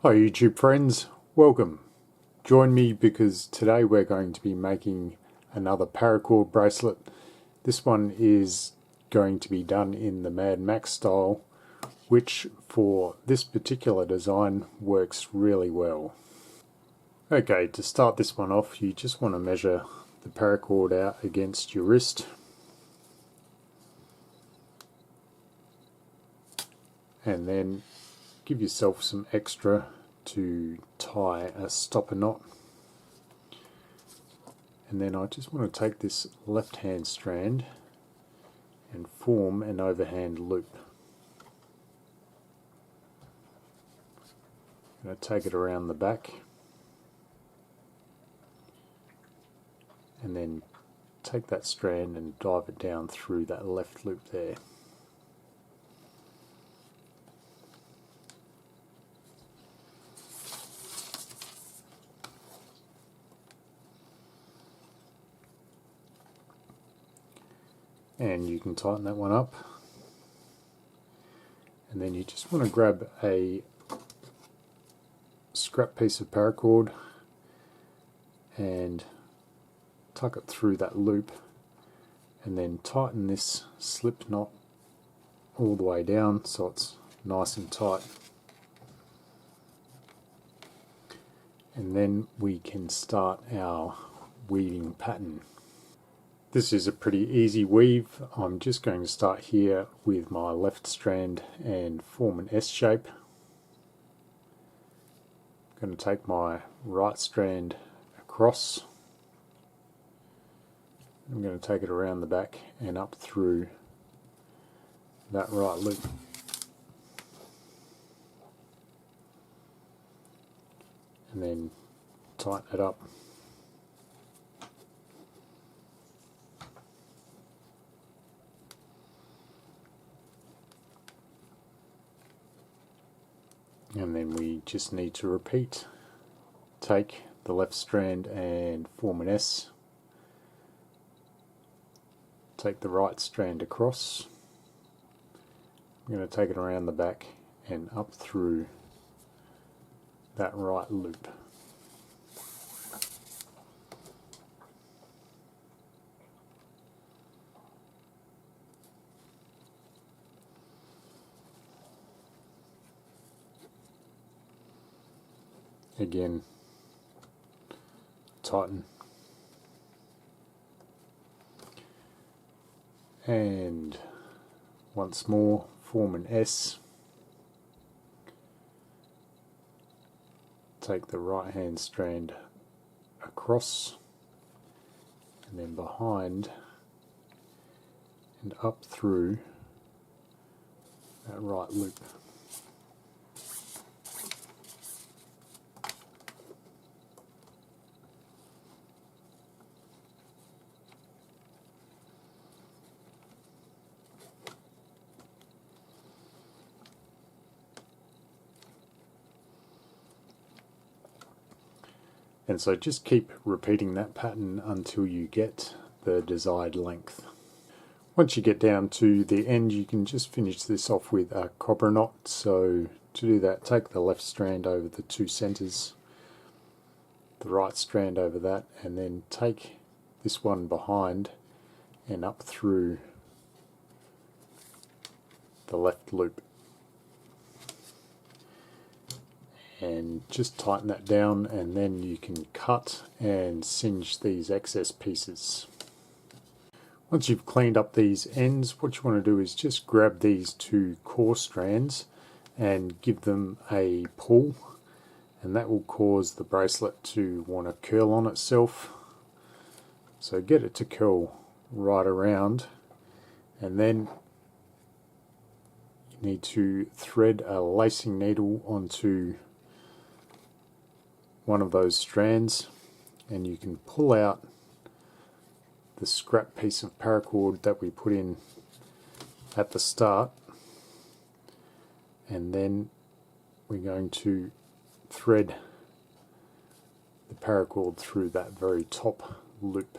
Hi YouTube friends, welcome. Join me because today we're going to be making another paracord bracelet. This one is going to be done in the Mad Max style, which for this particular design works really well. Okay, to start this one off, you just want to measure the paracord out against your wrist. And then give yourself some extra to tie a stopper knot. And then I just want to take this left hand strand and form an overhand loop. I'm going to take it around the back and then take that strand and dive it down through that left loop there. And you can tighten that one up, and then you just want to grab a scrap piece of paracord and tuck it through that loop, and then tighten this slip knot all the way down so it's nice and tight. And then we can start our weaving pattern. This is a pretty easy weave. I'm just going to start here with my left strand and form an S shape. I'm going to take my right strand across. I'm going to take it around the back and up through that right loop. And then tighten it up. And then we just need to repeat. Take the left strand and form an S. Take the right strand across. I'm going to take it around the back and up through that right loop. Again, tighten. And once more, form an S. Take the right hand strand across and then behind and up through that right loop. And so just keep repeating that pattern until you get the desired length. Once you get down to the end, you can just finish this off with a cobra knot. So to do that, take the left strand over the two centers, the right strand over that, and then take this one behind and up through the left loop. And just tighten that down, and then you can cut and singe these excess pieces. Once you've cleaned up these ends, what you want to do is just grab these two core strands and give them a pull, and that will cause the bracelet to want to curl on itself. So get it to curl right around, and then you need to thread a lacing needle onto one of those strands, and you can pull out the scrap piece of paracord that we put in at the start, and then we're going to thread the paracord through that very top loop,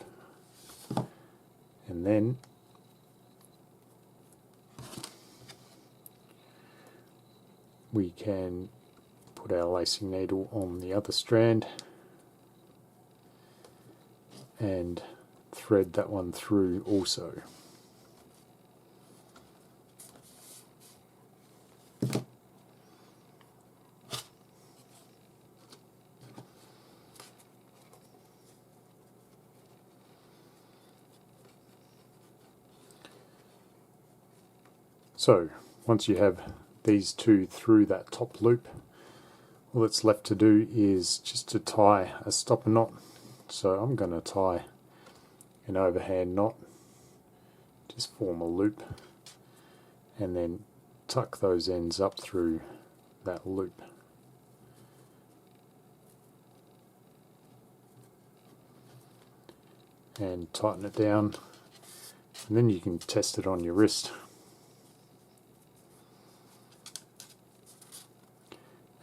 and then we can put our lacing needle on the other strand and thread that one through also. So once you have these two through that top loop, all that's left to do is just to tie a stopper knot. So I'm going to tie an overhand knot, just form a loop and then tuck those ends up through that loop. And tighten it down, and then you can test it on your wrist.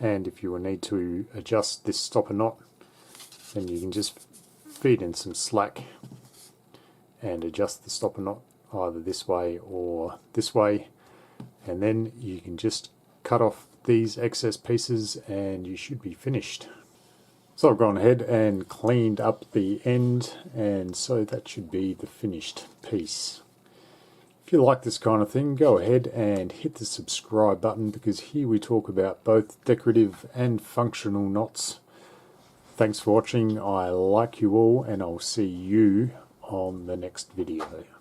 And if you will need to adjust this stopper knot, then you can just feed in some slack and adjust the stopper knot either this way or this way, and then you can just cut off these excess pieces and you should be finished. So I've gone ahead and cleaned up the end, and so that should be the finished piece. If you like this kind of thing, go ahead and hit the subscribe button, because here we talk about both decorative and functional knots. Thanks for watching. I like you all, and I'll see you on the next video.